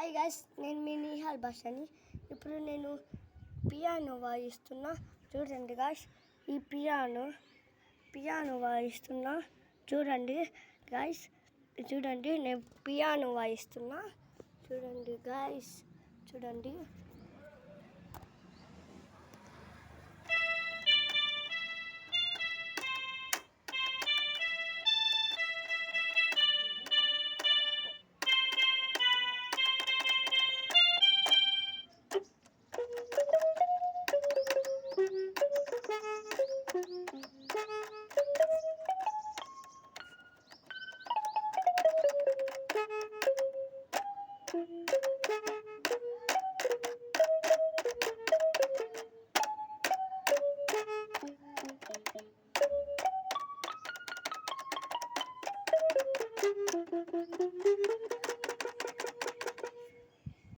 Hi guys, నేను మీ నిహాల్ భాషని. ఇప్పుడు నేను పియానో వాయిస్తున్నా. చూడండి గైస్, ఈ పియానో వాయిస్తున్నా. చూడండి గైస్, చూడండి నేను పియానో వాయిస్తున్నా. చూడండి గైస్, చూడండి.